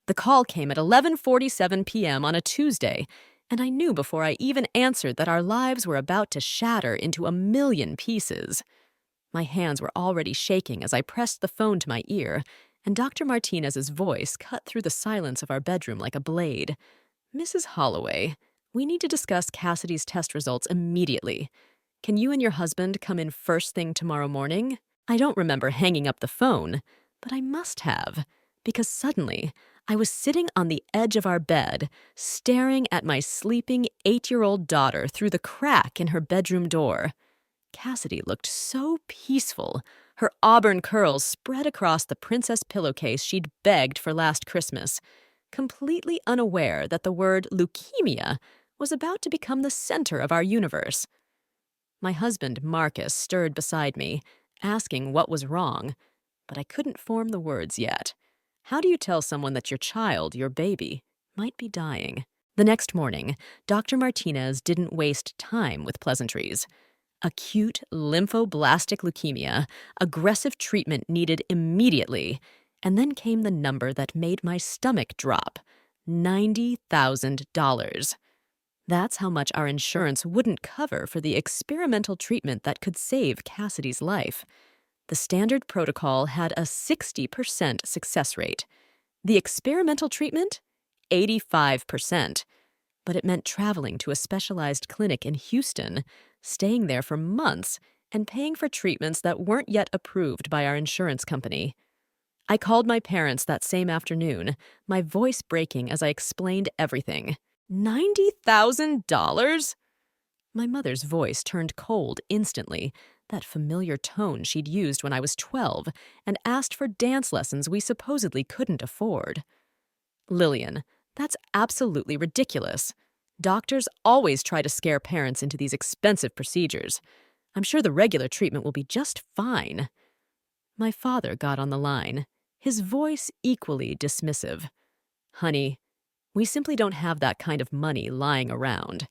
The call came at 11:47 p.m. on a Tuesday, and I knew before I even answered that our lives were about to shatter into a million pieces. My hands were already shaking as I pressed the phone to my ear, and Dr. Martinez's voice cut through the silence of our bedroom like a blade. "Mrs. Holloway, we need to discuss Cassidy's test results immediately. Can you and your husband come in first thing tomorrow morning?" I don't remember hanging up the phone, but I must have, because suddenly I was sitting on the edge of our bed, staring at my sleeping 8-year-old daughter through the crack in her bedroom door. Cassidy looked so peaceful, her auburn curls spread across the princess pillowcase she'd begged for last Christmas, completely unaware that the word leukemia was about to become the center of our universe. My husband, Marcus, stirred beside me, asking what was wrong, but I couldn't form the words yet. How do you tell someone that your child, your baby, might be dying? The next morning, Dr. Martinez didn't waste time with pleasantries. Acute lymphoblastic leukemia, aggressive treatment needed immediately, and then came the number that made my stomach drop: $90,000. That's how much our insurance wouldn't cover for the experimental treatment that could save Cassidy's life. The standard protocol had a 60% success rate. The experimental treatment? 85%. But it meant traveling to a specialized clinic in Houston, staying there for months, and paying for treatments that weren't yet approved by our insurance company. I called my parents that same afternoon, my voice breaking as I explained everything. $90,000? My mother's voice turned cold instantly, that familiar tone she'd used when I was 12, and asked for dance lessons we supposedly couldn't afford. "Lillian, that's absolutely ridiculous. Doctors always try to scare parents into these expensive procedures. I'm sure the regular treatment will be just fine." My father got on the line, his voice equally dismissive. "Honey, we simply don't have that kind of money lying around.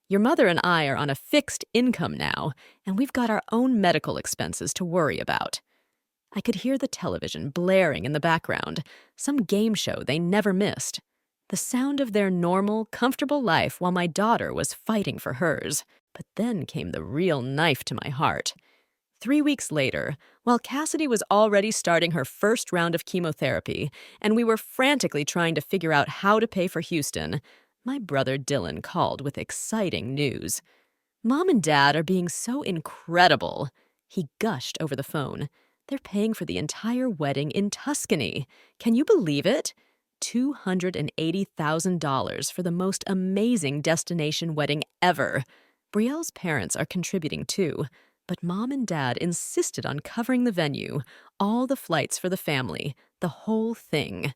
Your mother and I are on a fixed income now, and we've got our own medical expenses to worry about." I could hear the television blaring in the background, some game show they never missed. The sound of their normal, comfortable life while my daughter was fighting for hers. But then came the real knife to my heart. 3 weeks later, while Cassidy was already starting her first round of chemotherapy, and we were frantically trying to figure out how to pay for Houston, my brother Dylan called with exciting news. "Mom and Dad are being so incredible," he gushed over the phone. "They're paying for the entire wedding in Tuscany. Can you believe it? $280,000 for the most amazing destination wedding ever. Brielle's parents are contributing too, but Mom and Dad insisted on covering the venue, all the flights for the family, the whole thing."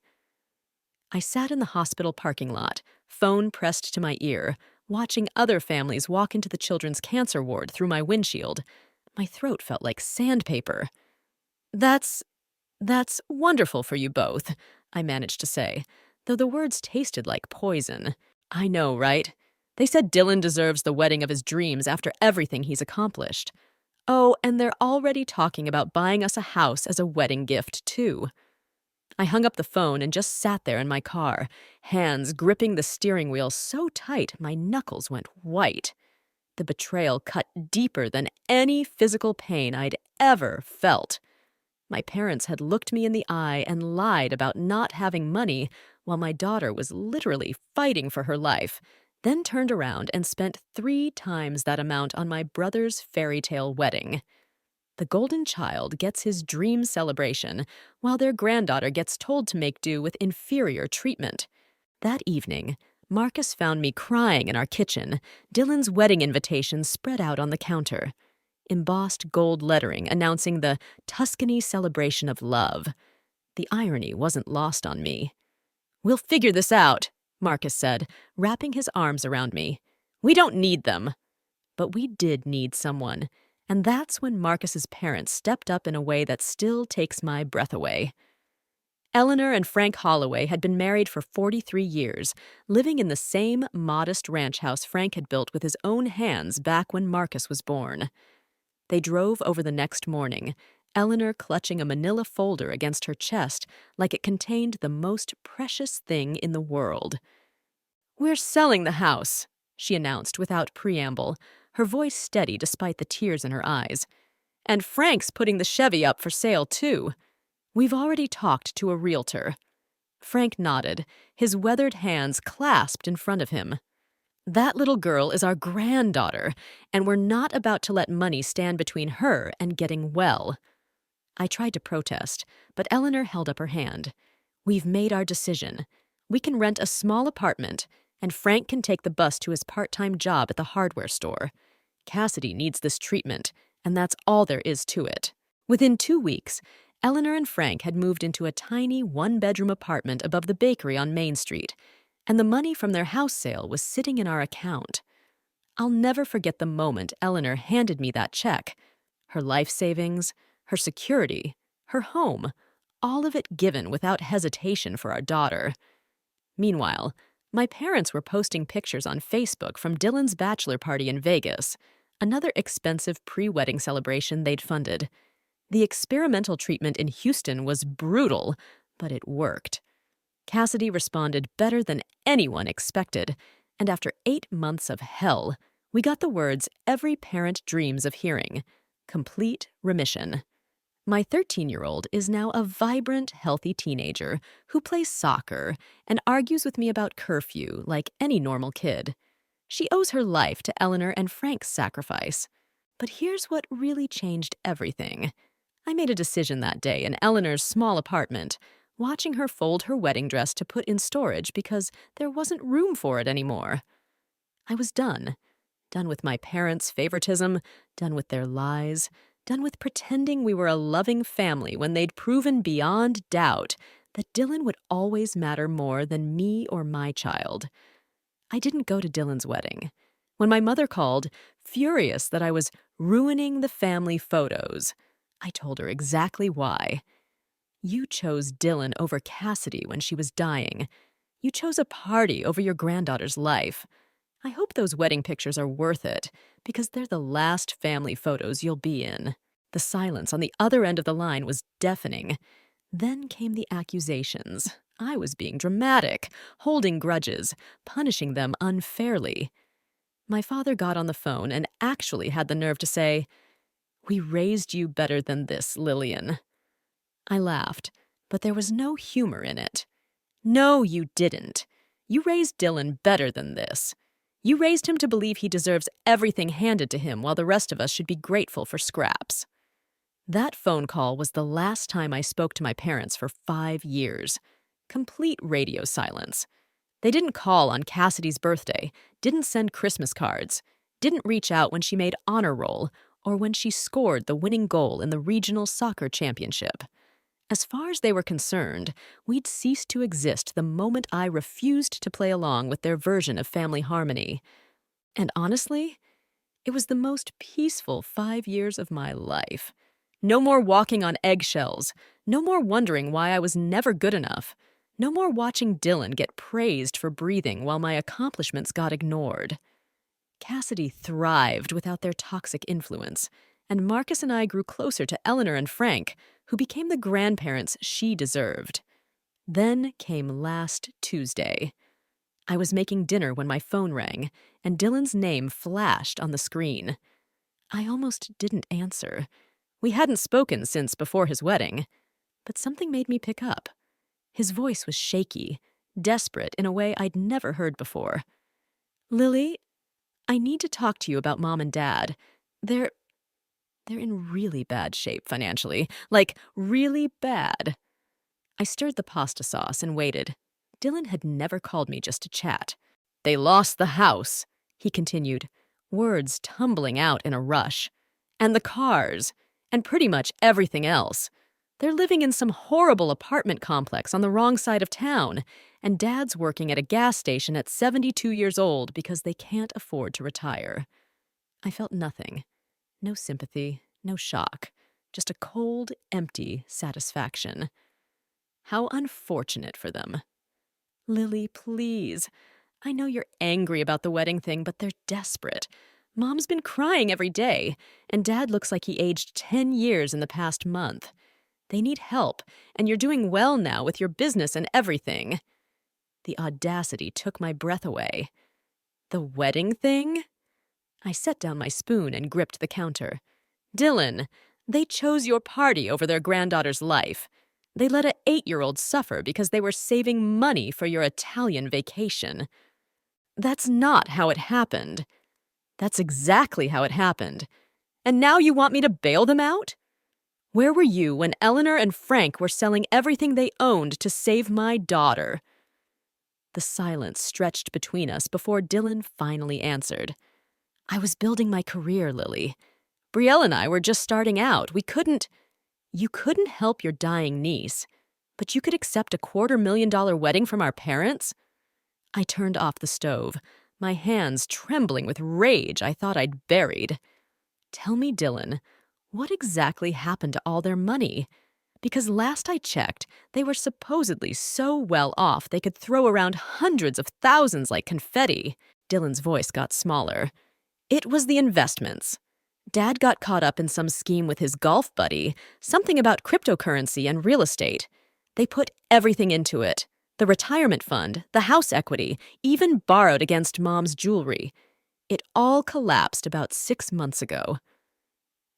I sat in the hospital parking lot, phone pressed to my ear, watching other families walk into the children's cancer ward through my windshield. My throat felt like sandpaper. That's wonderful for you both," I managed to say, though the words tasted like poison. "I know, right? They said Dylan deserves the wedding of his dreams after everything he's accomplished. Oh, and they're already talking about buying us a house as a wedding gift, too." I hung up the phone and just sat there in my car, hands gripping the steering wheel so tight my knuckles went white. The betrayal cut deeper than any physical pain I'd ever felt. My parents had looked me in the eye and lied about not having money while my daughter was literally fighting for her life, then turned around and spent 3 times that amount on my brother's fairy tale wedding. The golden child gets his dream celebration, while their granddaughter gets told to make do with inferior treatment. That evening, Marcus found me crying in our kitchen, Dylan's wedding invitation spread out on the counter. Embossed gold lettering announcing the Tuscany celebration of love. The irony wasn't lost on me. "We'll figure this out," Marcus said, wrapping his arms around me. "We don't need them." But we did need someone, and that's when Marcus's parents stepped up in a way that still takes my breath away. Eleanor and Frank Holloway had been married for 43 years, living in the same modest ranch house Frank had built with his own hands back when Marcus was born. They drove over the next morning, Eleanor clutching a manila folder against her chest like it contained the most precious thing in the world. "We're selling the house," she announced without preamble, her voice steady despite the tears in her eyes. "And Frank's putting the Chevy up for sale, too. We've already talked to a realtor." Frank nodded, his weathered hands clasped in front of him. "That little girl is our granddaughter, and we're not about to let money stand between her and getting well." I tried to protest, but Eleanor held up her hand. "We've made our decision. We can rent a small apartment, and Frank can take the bus to his part-time job at the hardware store. Cassidy needs this treatment, and that's all there is to it." Within 2 weeks, Eleanor and Frank had moved into a tiny one-bedroom apartment above the bakery on Main Street, and the money from their house sale was sitting in our account. I'll never forget the moment Eleanor handed me that check. Her life savings, her security, her home, all of it given without hesitation for our daughter. Meanwhile, my parents were posting pictures on Facebook from Dylan's bachelor party in Vegas, another expensive pre-wedding celebration they'd funded. The experimental treatment in Houston was brutal, but it worked. Cassidy responded better than anyone expected, and after 8 months of hell, we got the words every parent dreams of hearing: complete remission. My 13-year-old is now a vibrant, healthy teenager who plays soccer and argues with me about curfew like any normal kid. She owes her life to Eleanor and Frank's sacrifice. But here's what really changed everything. I made a decision that day in Eleanor's small apartment, watching her fold her wedding dress to put in storage because there wasn't room for it anymore. I was done. Done with my parents' favoritism, done with their lies, done with pretending we were a loving family when they'd proven beyond doubt that Dylan would always matter more than me or my child. I didn't go to Dylan's wedding. When my mother called, furious that I was ruining the family photos, I told her exactly why. "You chose Dylan over Cassidy when she was dying. You chose a party over your granddaughter's life. I hope those wedding pictures are worth it, because they're the last family photos you'll be in." The silence on the other end of the line was deafening. Then came the accusations. I was being dramatic, holding grudges, punishing them unfairly. My father got on the phone and actually had the nerve to say, "We raised you better than this, Lillian." I laughed, but there was no humor in it. "No, you didn't. You raised Dylan better than this. You raised him to believe he deserves everything handed to him while the rest of us should be grateful for scraps." That phone call was the last time I spoke to my parents for 5 years. Complete radio silence. They didn't call on Cassidy's birthday, didn't send Christmas cards, didn't reach out when she made honor roll or when she scored the winning goal in the regional soccer championship. As far as they were concerned, we'd ceased to exist the moment I refused to play along with their version of family harmony. And honestly, it was the most peaceful 5 years of my life. No more walking on eggshells, no more wondering why I was never good enough, no more watching Dylan get praised for breathing while my accomplishments got ignored. Cassidy thrived without their toxic influence, and Marcus and I grew closer to Eleanor and Frank, who became the grandparents she deserved. Then came last Tuesday. I was making dinner when my phone rang, and Dylan's name flashed on the screen. I almost didn't answer. We hadn't spoken since before his wedding, but something made me pick up. His voice was shaky, desperate in a way I'd never heard before. "Lily, I need to talk to you about Mom and Dad. They're in really bad shape financially, like really bad." I stirred the pasta sauce and waited. Dylan had never called me just to chat. "They lost the house," he continued, words tumbling out in a rush. "And the cars. And pretty much everything else. They're living in some horrible apartment complex on the wrong side of town, and Dad's working at a gas station at 72 years old because they can't afford to retire." I felt nothing. No sympathy, no shock. Just a cold, empty satisfaction. How unfortunate for them. "Lily, please. I know you're angry about the wedding thing, but they're desperate. Mom's been crying every day, and Dad looks like he aged 10 years in the past month. They need help, and you're doing well now with your business and everything." The audacity took my breath away. The wedding thing? I set down my spoon and gripped the counter. "Dylan, they chose your party over their granddaughter's life. They let a 8-year-old suffer because they were saving money for your Italian vacation. That's not how it happened." "That's exactly how it happened. And now you want me to bail them out? Where were you when Eleanor and Frank were selling everything they owned to save my daughter?" The silence stretched between us before Dylan finally answered. "I was building my career, Lily. Brielle and I were just starting out. You couldn't help your dying niece, but you could accept a $250,000 wedding from our parents?" I turned off the stove, my hands trembling with rage I thought I'd buried. "Tell me, Dylan, what exactly happened to all their money? Because last I checked, they were supposedly so well off they could throw around hundreds of thousands like confetti." Dylan's voice got smaller. "It was the investments. Dad got caught up in some scheme with his golf buddy, something about cryptocurrency and real estate. They put everything into it. The retirement fund, the house equity, even borrowed against Mom's jewelry. It all collapsed about 6 months ago."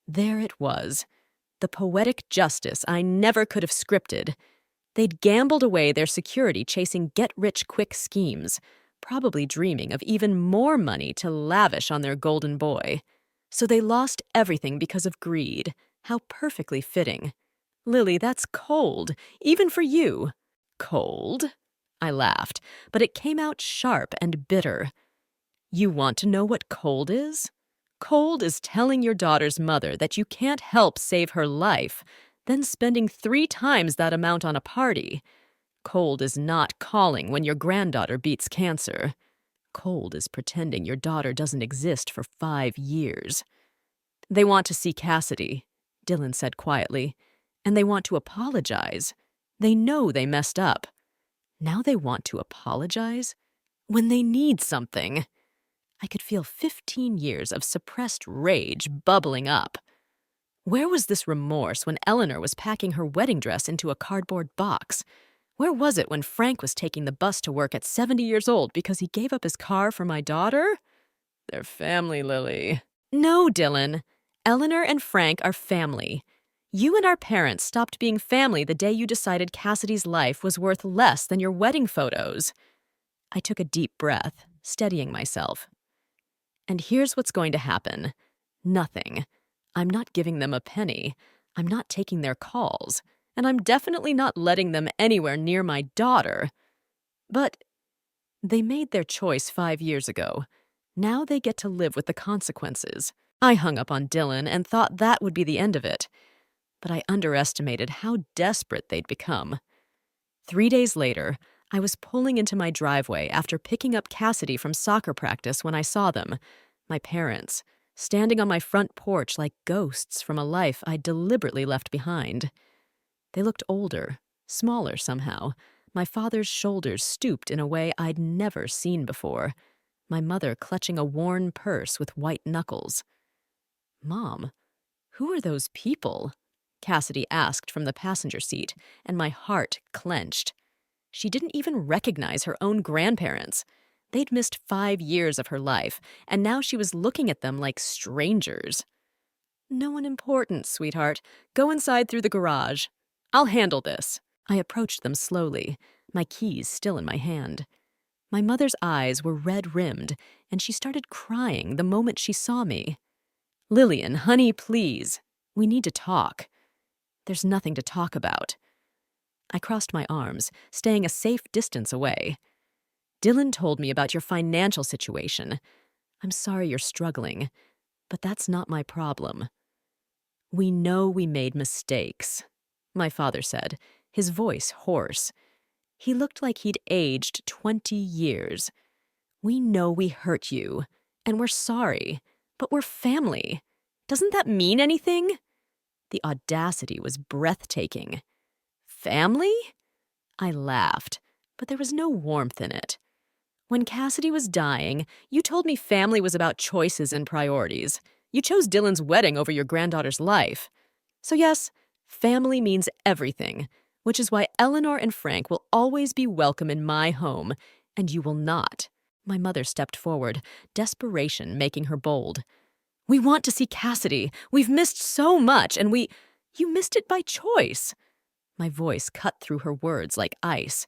There it was. The poetic justice I never could have scripted. They'd gambled away their security chasing get-rich-quick schemes, probably dreaming of even more money to lavish on their golden boy. So they lost everything because of greed. How perfectly fitting. "Lily, that's cold, even for you." "Cold?" I laughed, but it came out sharp and bitter. "You want to know what cold is? Cold is telling your daughter's mother that you can't help save her life, then spending 3 times that amount on a party. Cold is not calling when your granddaughter beats cancer. Cold is pretending your daughter doesn't exist for 5 years. They want to see Cassidy," Dylan said quietly, "and they want to apologize. They know they messed up. Now they want to apologize? When they need something." I could feel 15 years of suppressed rage bubbling up. Where was this remorse when Eleanor was packing her wedding dress into a cardboard box? Where was it when Frank was taking the bus to work at 70 years old because he gave up his car for my daughter? "They're family, Lily." "No, Dylan. Eleanor and Frank are family. You and our parents stopped being family the day you decided Cassidy's life was worth less than your wedding photos." I took a deep breath, steadying myself. "And here's what's going to happen. Nothing. I'm not giving them a penny. I'm not taking their calls. And I'm definitely not letting them anywhere near my daughter. But they made their choice 5 years ago. Now they get to live with the consequences." I hung up on Dylan and thought that would be the end of it. But I underestimated how desperate they'd become. 3 days later, I was pulling into my driveway after picking up Cassidy from soccer practice when I saw them, my parents, standing on my front porch like ghosts from a life I'd deliberately left behind. They looked older, smaller somehow, my father's shoulders stooped in a way I'd never seen before, my mother clutching a worn purse with white knuckles. "Mom, who are those people?" Cassidy asked from the passenger seat, and my heart clenched. She didn't even recognize her own grandparents. They'd missed 5 years of her life, and now she was looking at them like strangers. "No one important, sweetheart. Go inside through the garage. I'll handle this." I approached them slowly, my keys still in my hand. My mother's eyes were red-rimmed, and she started crying the moment she saw me. "Lillian, honey, please. We need to talk." "There's nothing to talk about." I crossed my arms, staying a safe distance away. "Dylan told me about your financial situation. I'm sorry you're struggling, but that's not my problem." "We know we made mistakes," my father said, his voice hoarse. He looked like he'd aged 20 years. "We know we hurt you, and we're sorry, but we're family. Doesn't that mean anything?" The audacity was breathtaking. "Family?" I laughed, but there was no warmth in it. When Cassidy was dying, you told me family was about choices and priorities. You chose Dylan's wedding over your granddaughter's life. So yes, family means everything, which is why Eleanor and Frank will always be welcome in my home, and you will not. My mother stepped forward, desperation making her bold. We want to see Cassidy. We've missed so much, and you missed it by choice. My voice cut through her words like ice.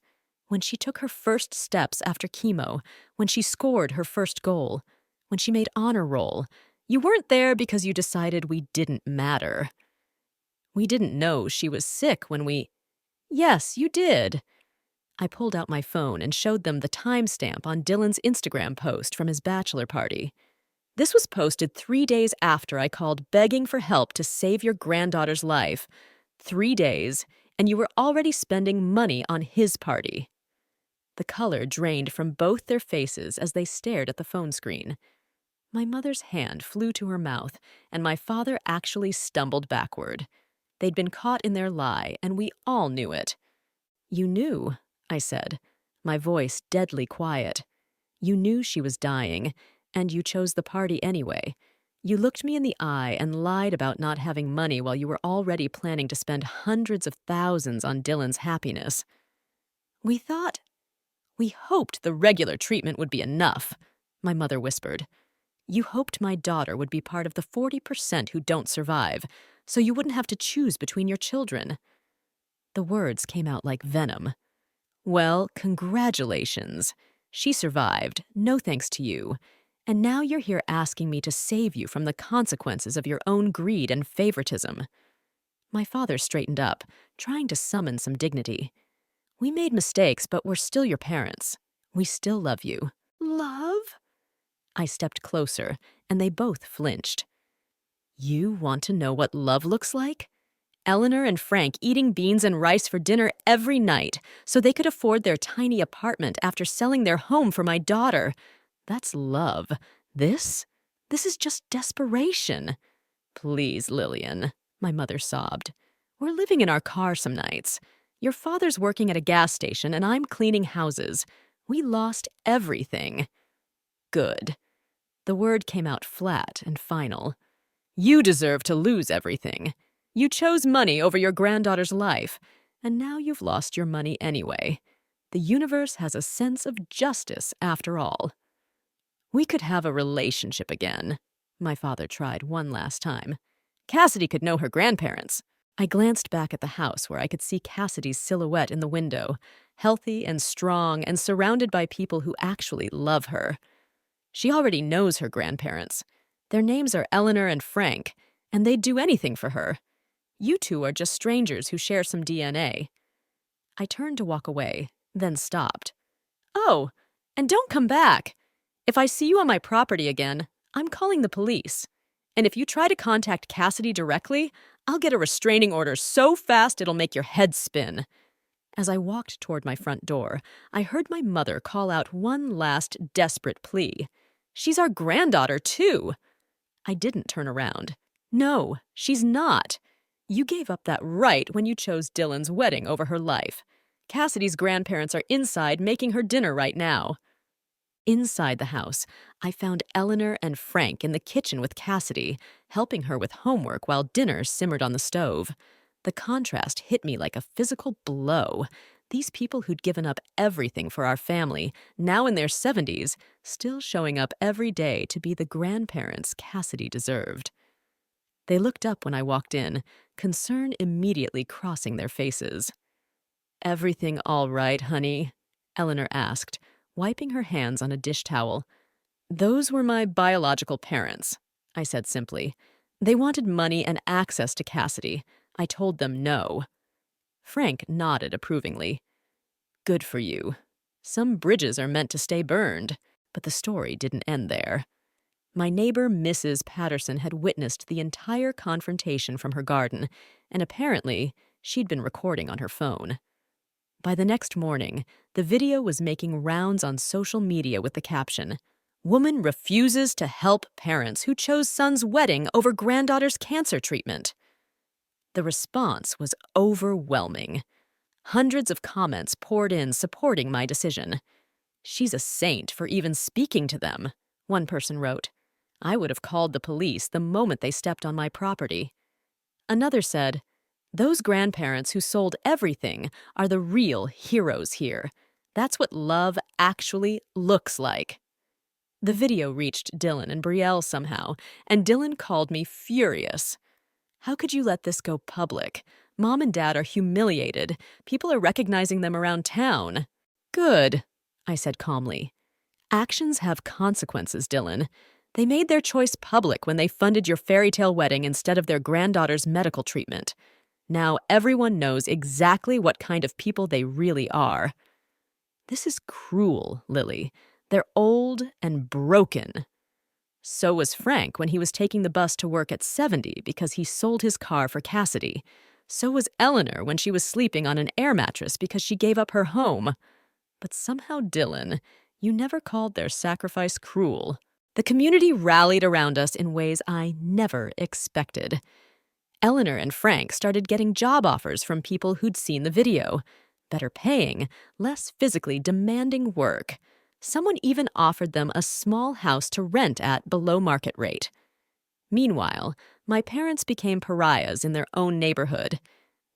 When she took her first steps after chemo, when she scored her first goal, when she made honor roll, you weren't there because you decided we didn't matter. We didn't know she was sick when we... Yes, you did. I pulled out my phone and showed them the timestamp on Dylan's Instagram post from his bachelor party. This was posted 3 days after I called begging for help to save your granddaughter's life. 3 days, and you were already spending money on his party. The color drained from both their faces as they stared at the phone screen. My mother's hand flew to her mouth, and my father actually stumbled backward. They'd been caught in their lie, and we all knew it. You knew, I said, my voice deadly quiet. You knew she was dying, and you chose the party anyway. You looked me in the eye and lied about not having money while you were already planning to spend hundreds of thousands on Dylan's happiness. We hoped the regular treatment would be enough, my mother whispered. You hoped my daughter would be part of the 40% who don't survive, so you wouldn't have to choose between your children. The words came out like venom. Well, congratulations. She survived, no thanks to you. And now you're here asking me to save you from the consequences of your own greed and favoritism. My father straightened up, trying to summon some dignity. We made mistakes, but we're still your parents. We still love you. Love? I stepped closer, and they both flinched. You want to know what love looks like? Eleanor and Frank eating beans and rice for dinner every night so they could afford their tiny apartment after selling their home for my daughter. That's love. This is just desperation. Please, Lillian, my mother sobbed. We're living in our car some nights. Your father's working at a gas station and I'm cleaning houses. We lost everything. Good. The word came out flat and final. You deserve to lose everything. You chose money over your granddaughter's life, and now you've lost your money anyway. The universe has a sense of justice after all. We could have a relationship again. My father tried one last time. Cassidy could know her grandparents. I glanced back at the house where I could see Cassidy's silhouette in the window, healthy and strong and surrounded by people who actually love her. She already knows her grandparents. Their names are Eleanor and Frank, and they'd do anything for her. You two are just strangers who share some DNA. I turned to walk away, then stopped. Oh, and don't come back. If I see you on my property again, I'm calling the police. And if you try to contact Cassidy directly, I'll get a restraining order so fast it'll make your head spin. As I walked toward my front door, I heard my mother call out one last desperate plea. She's our granddaughter, too. I didn't turn around. No, she's not. You gave up that right when you chose Dylan's wedding over her life. Cassidy's grandparents are inside making her dinner right now. Inside the house, I found Eleanor and Frank in the kitchen with Cassidy, helping her with homework while dinner simmered on the stove. The contrast hit me like a physical blow. These people who'd given up everything for our family, now in their 70s, still showing up every day to be the grandparents Cassidy deserved. They looked up when I walked in, concern immediately crossing their faces. "Everything all right, honey?" Eleanor asked, wiping her hands on a dish towel. "Those were my biological parents," I said simply. "They wanted money and access to Cassidy. I told them no." Frank nodded approvingly. "Good for you. Some bridges are meant to stay burned." But the story didn't end there. My neighbor, Mrs. Patterson, had witnessed the entire confrontation from her garden, and apparently she'd been recording on her phone. By the next morning, the video was making rounds on social media with the caption, "Woman refuses to help parents who chose son's wedding over granddaughter's cancer treatment." The response was overwhelming. Hundreds of comments poured in supporting my decision. "She's a saint for even speaking to them," one person wrote. "I would have called the police the moment they stepped on my property." Another said, "Those grandparents who sold everything are the real heroes here. That's what love actually looks like." The video reached Dylan and Brielle somehow, and Dylan called me furious. "How could you let this go public? Mom and Dad are humiliated. People are recognizing them around town." "Good," I said calmly. "Actions have consequences, Dylan. They made their choice public when they funded your fairy tale wedding instead of their granddaughter's medical treatment. Now everyone knows exactly what kind of people they really are." "This is cruel, Lily. They're old and broken." So was Frank when he was taking the bus to work at 70 because he sold his car for Cassidy. So was Eleanor when she was sleeping on an air mattress because she gave up her home. But somehow, Dylan, you never called their sacrifice cruel. The community rallied around us in ways I never expected. Eleanor and Frank started getting job offers from people who'd seen the video. Better paying, less physically demanding work. Someone even offered them a small house to rent at below market rate. Meanwhile, my parents became pariahs in their own neighborhood.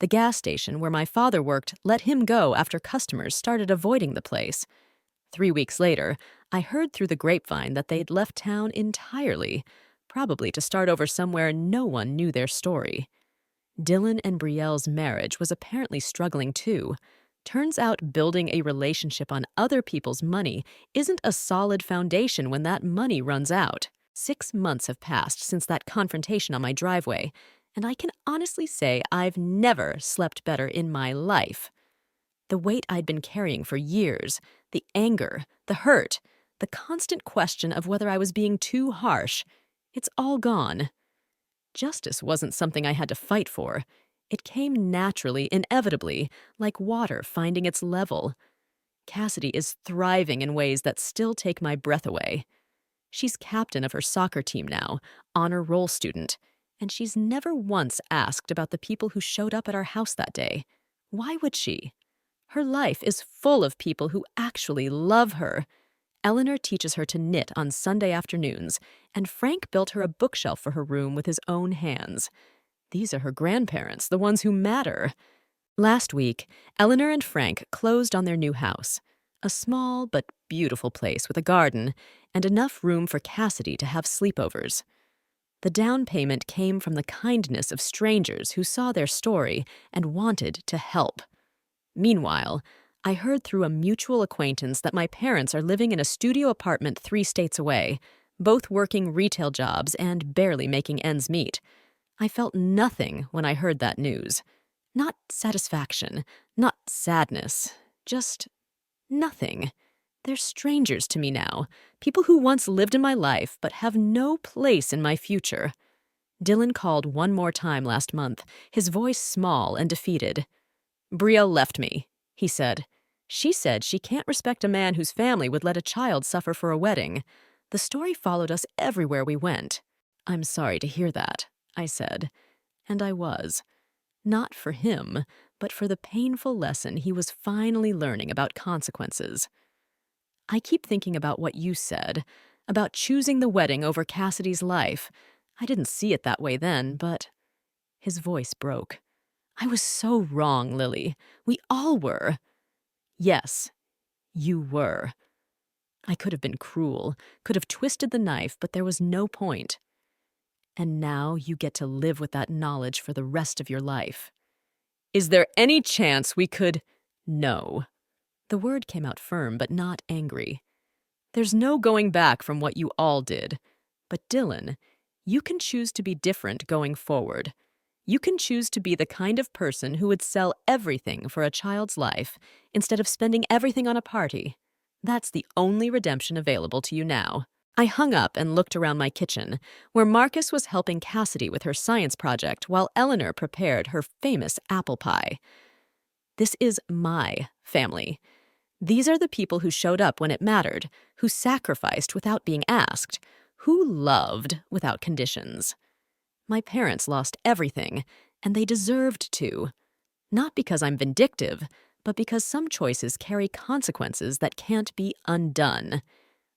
The gas station where my father worked let him go after customers started avoiding the place. 3 weeks later, I heard through the grapevine that they'd left town entirely, probably to start over somewhere no one knew their story. Dylan and Brielle's marriage was apparently struggling too. Turns out building a relationship on other people's money isn't a solid foundation when that money runs out. 6 months have passed since that confrontation on my driveway, and I can honestly say I've never slept better in my life. The weight I'd been carrying for years, the anger, the hurt, the constant question of whether I was being too harsh, it's all gone. Justice wasn't something I had to fight for. It came naturally, inevitably, like water finding its level. Cassidy is thriving in ways that still take my breath away. She's captain of her soccer team now, honor roll student, and she's never once asked about the people who showed up at our house that day. Why would she? Her life is full of people who actually love her. Eleanor teaches her to knit on Sunday afternoons, and Frank built her a bookshelf for her room with his own hands. These are her grandparents, the ones who matter. Last week, Eleanor and Frank closed on their new house, a small but beautiful place with a garden and enough room for Cassidy to have sleepovers. The down payment came from the kindness of strangers who saw their story and wanted to help. Meanwhile, I heard through a mutual acquaintance that my parents are living in a studio apartment 3 states away, both working retail jobs and barely making ends meet. I felt nothing when I heard that news. Not satisfaction, not sadness, just nothing. They're strangers to me now, people who once lived in my life but have no place in my future. Dylan called one more time last month, his voice small and defeated. "Brielle left me," he said. "She said she can't respect a man whose family would let a child suffer for a wedding. The story followed us everywhere we went." "I'm sorry to hear that," I said. And I was. Not for him, but for the painful lesson he was finally learning about consequences. I keep thinking about what you said, about choosing the wedding over Cassidy's life. I didn't see it that way then, but... His voice broke. "I was so wrong, Lily. We all were." "Yes, you were." I could have been cruel, could have twisted the knife, but there was no point. And now you get to live with that knowledge for the rest of your life. "Is there any chance we could—" "No." The word came out firm, but not angry. "There's no going back from what you all did. But Dylan, you can choose to be different going forward. You can choose to be the kind of person who would sell everything for a child's life instead of spending everything on a party. That's the only redemption available to you now." I hung up and looked around my kitchen, where Marcus was helping Cassidy with her science project while Eleanor prepared her famous apple pie. This is my family. These are the people who showed up when it mattered, who sacrificed without being asked, who loved without conditions. My parents lost everything, and they deserved to. Not because I'm vindictive, but because some choices carry consequences that can't be undone.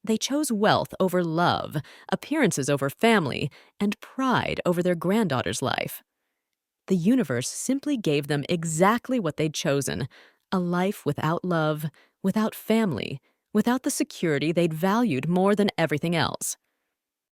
They chose wealth over love, appearances over family, and pride over their granddaughter's life. The universe simply gave them exactly what they'd chosen: a life without love, without family, without the security they'd valued more than everything else.